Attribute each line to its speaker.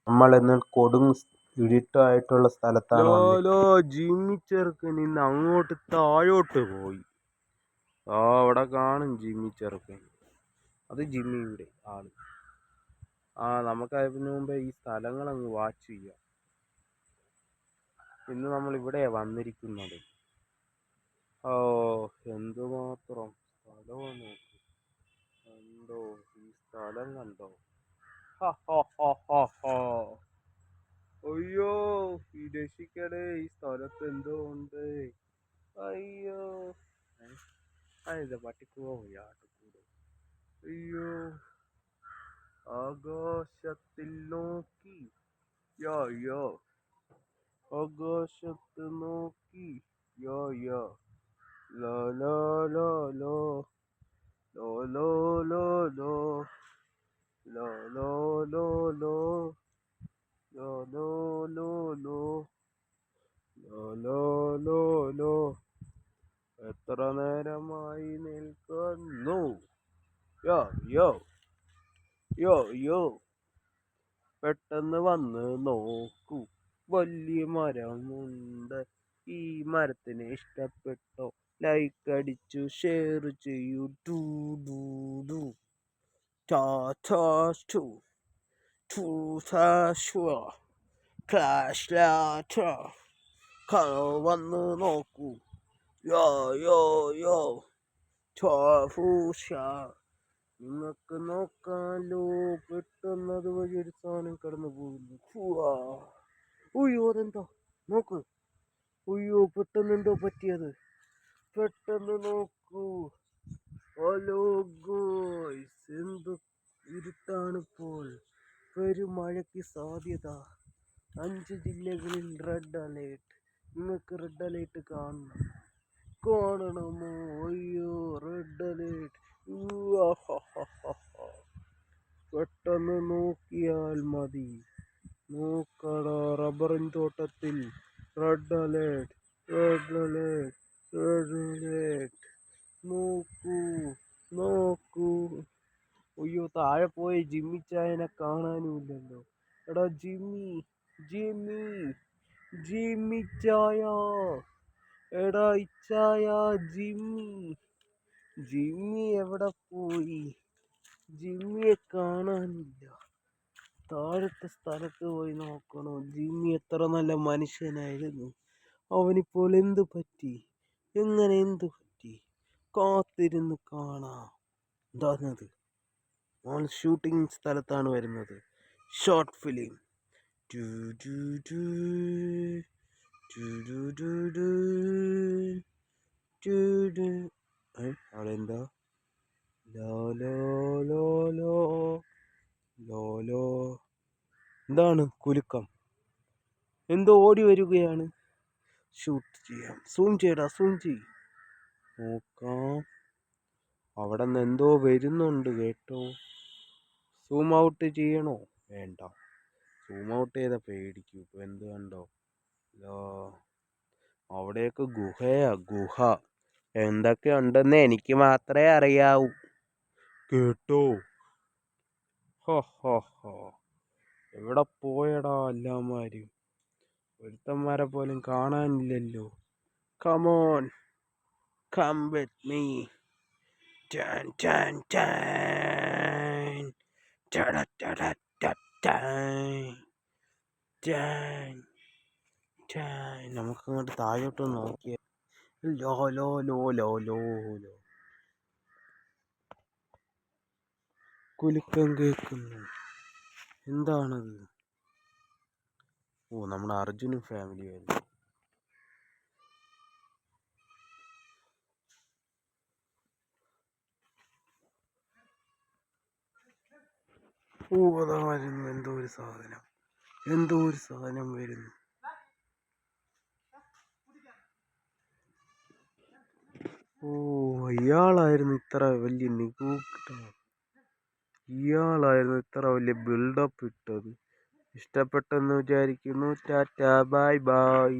Speaker 1: നമ്മളിന്ന് കൊടും ഇരുട്ടായിട്ടുള്ള സ്ഥലത്താണ് വന്നിരിക്കുന്നത്. ജിമ്മി ചെറുക്കൻ ഇന്ന് അങ്ങോട്ട് താഴോട്ട് പോയി. അവിടെ കാണും ജിമ്മി ചെറുക്കൻ. അത് ജിമ്മിയുടെ ആള്. നമുക്ക് അതിന് മുമ്പേ ഈ സ്ഥലങ്ങളങ്ങ് വാച്ച് ചെയ്യാം. ഇന്ന് നമ്മൾ ഇവിടെ വന്നിരിക്കുന്നത്. എന്തുമാത്രം സ്ഥലമാണ്. കണ്ടോ ഈ സ്ഥലം കണ്ടോ? അയ്യോ ഈ രക്ഷിക്കടേ, ഈ സ്ഥലത്ത് എന്തോ ഉണ്ട്. അയ്യോ ഇത് പട്ടിക്കുവോ ആട്ടുകൂട്. അയ്യോ ആകാശത്തിൽ നോക്കി യോ യോ, ആകാശത്ത് നോക്കി യോ യോ, ലോ ലോ ലോ ലോ ലോ ലോ ലോ ലോ ലോ ലോ ലോ ലോ ലോ ലോ ലോ ലോ ലോ ലോ ലോ. എത്ര നേരമായി നിൽക്കുന്നു. യോ യോ യോ യോ, പെട്ടെന്ന് വന്ന് നോക്കൂ. വലിയ മരമുണ്ട്. ഈ മരത്തിന് ഇഷ്ടപ്പെട്ടോ? ലൈക്ക് അടിച്ചു ഷെയർ ചെയ്യൂ. ടു ഡു ഡു ടാ ടാ ടു ടു ടാ ഷുവ ക്ലാഷ് ലാറ്റാ. വന്ന് നോക്കൂ. യോ യോ യോ ഫൂഷ. നിങ്ങൾക്ക് നോക്കാലോ. പെട്ടെന്ന് അത് വഴി ഒരു സാധനം കടന്നു പോകുന്നു. ഉയ്യോ അതെന്താ നോക്ക്. ഉയ്യോ പെട്ടെന്ന് എന്തോ പറ്റിയത്. പെട്ടെന്ന് നോക്കൂ. ഹലോ ഗോയ്സ്, എന്ത് ഇരുട്ടാണിപ്പോൾ. പെരുമഴയ്ക്ക് സാധ്യത. 5 ജില്ലകളിൽ റെഡ് അലേർട്ട്. നിങ്ങൾക്ക് റെഡ് അലേർട്ട് കാണണമോ? അയ്യോ റെഡ് അലേർട്ട്. പെട്ടെന്ന് നോക്കിയാൽ മതി. നോക്കടാ, റബ്ബറിൻ തോട്ടത്തിൽ red alert, red alert, red alert. നോക്കൂ നോക്കൂ. അയ്യോ താഴെ പോയി ജിമ്മി ചായനെ കാണാനുമില്ലല്ലോ. എടാ ജിമ്മി, ജിമ്മി, ജിമ്മി ചായ. എടാ ഇച്ചായ, ജിമ്മി, ജിമ്മി എവിടെ പോയി? ജിമ്മിയെ കാണാനില്ല. താഴത്തെ സ്ഥലത്ത് പോയി നോക്കണോ? ജിമ്മി എത്ര നല്ല മനുഷ്യനായിരുന്നു. അവനിപ്പോൾ എന്തു പറ്റി? എങ്ങനെ എന്തു പറ്റി? കാത്തിരുന്ന് കാണാം. എന്താണത്? നമ്മൾ ഷൂട്ടിംഗ് സ്ഥലത്താണ് വരുന്നത്. Short film. അവിടെ എന്താ? ലോലോ എന്താണ് കുലുക്കം? എന്തോ ഓടി വരികയാണ്. ഷൂട്ട് ചെയ്യാം. സൂം ചെയ്യടാ, സൂം ചെയ്. നോക്കാം. അവിടെ നിന്ന് എന്തോ വരുന്നുണ്ട് കേട്ടോ. സൂം ഔട്ട് ചെയ്യണോ? വേണ്ട, സൂം ഔട്ട് ചെയ്താൽ പേടിക്കും. ഇപ്പൊ എന്ത് കണ്ടോ? അവിടെയൊക്കെ ഗുഹയാ, ഗുഹ. എന്തൊക്കെ ഉണ്ടെന്ന് എനിക്ക് മാത്രമേ അറിയാവൂ കേട്ടോ. എവിടെ പോയടാ എല്ലാമാരും? ഒരുത്തന്മാരെ പോലും കാണാനില്ലല്ലോ. Come on, come with me. നമുക്കങ്ങോട്ട് താഴോട്ട് നോക്കിയ ലോ ലോ ലോ ലോ ലോ ലോ. കുലുക്കം കേൾക്കുന്നു. എന്താണത്? നമ്മുടെ അർജുനും ഫാമിലി ആയിരുന്നു. അതാ വരുന്നു. എന്തോ ഒരു സാധനം വരുന്നു. ഇയാളായിരുന്നു ഇത്ര വലിയ ഇയാളായിരുന്നു ഇത്ര വലിയ ബിൽഡപ്പ് ഇട്ടത്. ഇഷ്ടപ്പെട്ടെന്ന് വിചാരിക്കുന്നു. Tata, bye bye.